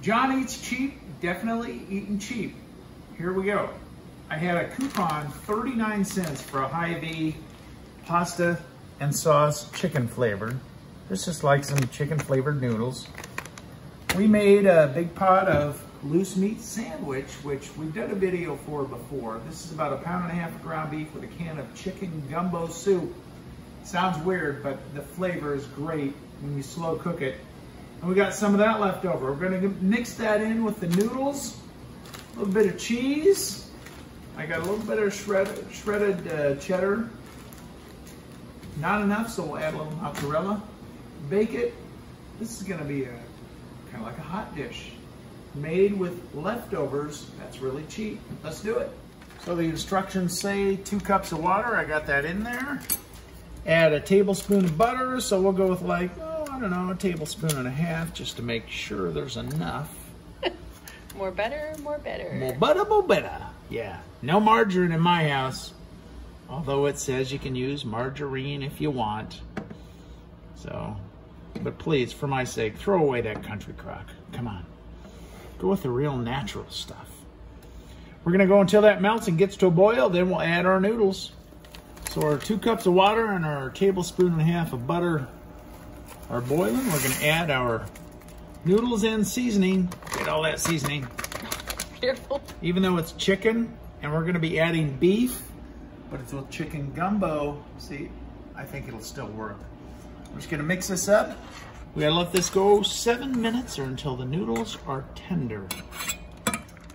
John eats cheap, definitely eating cheap. Here we go. I had a coupon, 39 cents for a Hy-Vee pasta and sauce chicken flavored. This is like some chicken flavored noodles. We made a big pot of loose meat sandwich, which we've done a video for before. This is about 1.5 pounds of ground beef with a can of chicken gumbo soup. Sounds weird, but the flavor is great when you slow cook it. And we got some of that left over. We're gonna mix that in with the noodles, a little bit of cheese. I got a little bit of shredded cheddar. Not enough, so we'll add a little mozzarella. Bake it. This is gonna be kind of like a hot dish made with leftovers. That's really cheap. Let's do it. So the instructions say 2 cups of water. I got that in there. Add a tablespoon of butter. So we'll go with like, I don't know, 1.5 tablespoons just to make sure there's enough. More butter, more better. More butter, more better. Yeah, no margarine in my house. Although it says you can use margarine if you want. So, but please, for my sake, throw away that country crock. Come on. Go with the real natural stuff. We're gonna go until that melts and gets to a boil, then we'll add our noodles. So our 2 cups of water and our 1.5 tablespoons of butter are boiling. We're gonna add our noodles and seasoning. Get all that seasoning. Careful. Even though it's chicken, and we're gonna be adding beef, but it's with chicken gumbo. See, I think it'll still work. I'm just gonna mix this up. We gotta let this go 7 minutes or until the noodles are tender.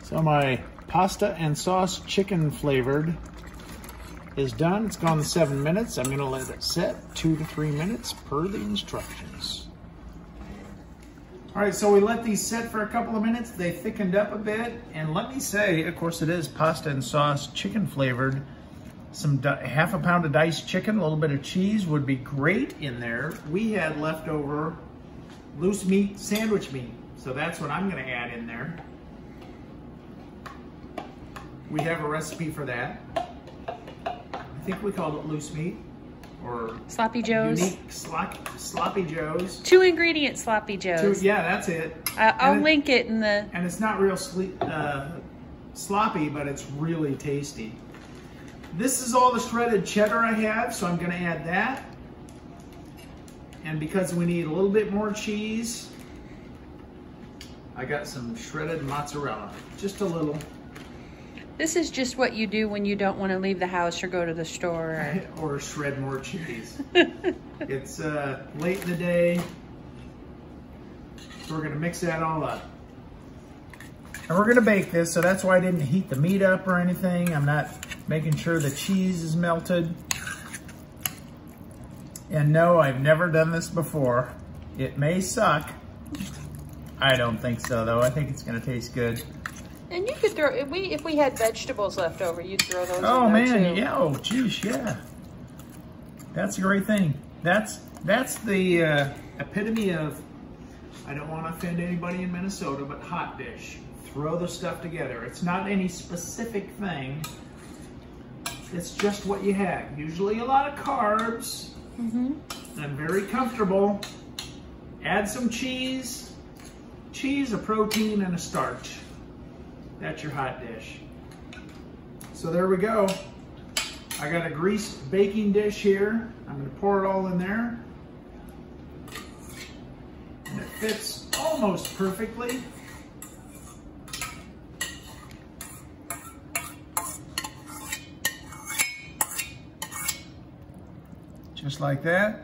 So my pasta and sauce chicken flavored is done. It's gone 7 minutes. I'm gonna let it set 2 to 3 minutes per the instructions. All right, so we let these set for a couple of minutes. They thickened up a bit. And let me say, of course it is pasta and sauce chicken flavored. Some 1/2 pound of diced chicken, a little bit of cheese would be great in there. We had leftover loose meat sandwich meat. So that's what I'm gonna add in there. We have a recipe for that. I think we called it loose meat or Sloppy Joe's. Unique sloppy Joe's. 2 ingredient Sloppy Joe's. Yeah, that's it. I'll link it in the... And it's not real sloppy, but it's really tasty. This is all the shredded cheddar I have, so I'm gonna add that. And because we need a little bit more cheese, I got some shredded mozzarella, just a little. This is just what you do when you don't want to leave the house or go to the store. Or shred more cheese. It's late in the day, so we're gonna mix that all up. And we're gonna bake this, so that's why I didn't heat the meat up or anything. I'm not making sure the cheese is melted. And no, I've never done this before. It may suck. I don't think so though. I think it's gonna taste good. And you could throw, if we had vegetables left over, you'd throw those in there man, too. Yeah, oh geez, yeah. That's a great thing. That's the epitome of, I don't want to offend anybody in Minnesota, but hot dish. Throw the stuff together. It's not any specific thing. It's just what you have. Usually a lot of carbs. And very comfortable. Add some cheese. Cheese, a protein, and a starch. That's your hot dish. So there we go. I got a greased baking dish here. I'm gonna pour it all in there. And it fits almost perfectly. Just like that.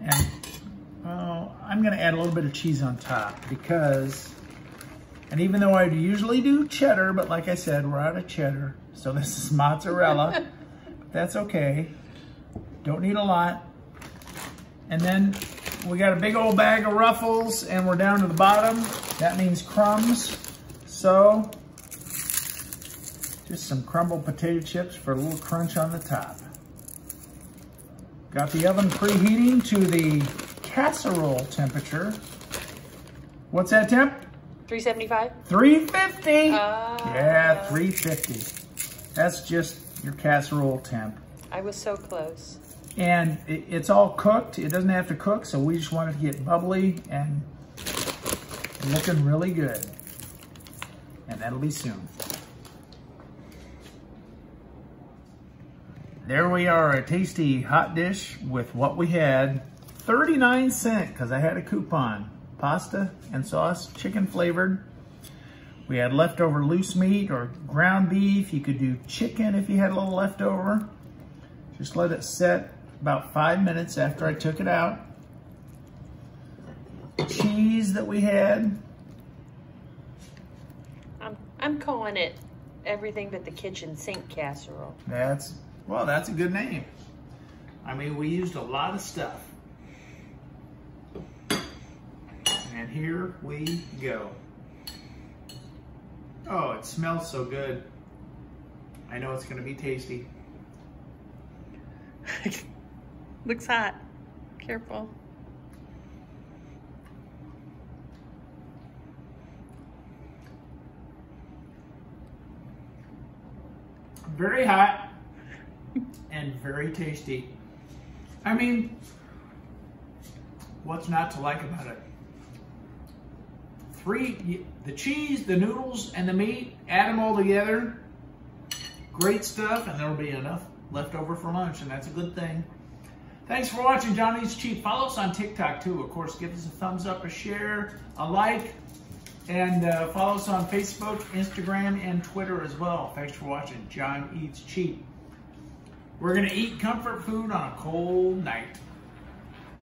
And I'm gonna add a little bit of cheese on top because, and even though I usually do cheddar, but like I said, we're out of cheddar. So this is mozzarella. That's okay. Don't need a lot. And then we got a big old bag of Ruffles and we're down to the bottom. That means crumbs. So just some crumbled potato chips for a little crunch on the top. Got the oven preheating to the casserole temperature. What's that temp? 375? 350. Yeah, 350. That's just your casserole temp. I was so close. And it's all cooked. It doesn't have to cook, so we just want it to get bubbly and Looking really good. And that'll be soon. There we are, a tasty hot dish with what we had. 39 cents, because I had a coupon. Pasta and sauce, chicken flavored. We had leftover loose meat or ground beef. You could do chicken if you had a little leftover. Just let it set about 5 minutes after I took it out. Cheese that we had. I'm calling it everything but the kitchen sink casserole. That's a good name. I mean, we used a lot of stuff. And here we go. Oh, it smells so good. I know it's gonna be tasty. Looks hot. Careful. Very hot and very tasty. I mean, what's not to like about it? The cheese, the noodles, and the meat, add them all together. Great stuff, and there'll be enough left over for lunch, and that's a good thing. Thanks for watching John Eats Cheap. Follow us on TikTok too. Of course, give us a thumbs up, a share, a like, and follow us on Facebook, Instagram, and Twitter as well. Thanks for watching John Eats Cheap. We're gonna eat comfort food on a cold night.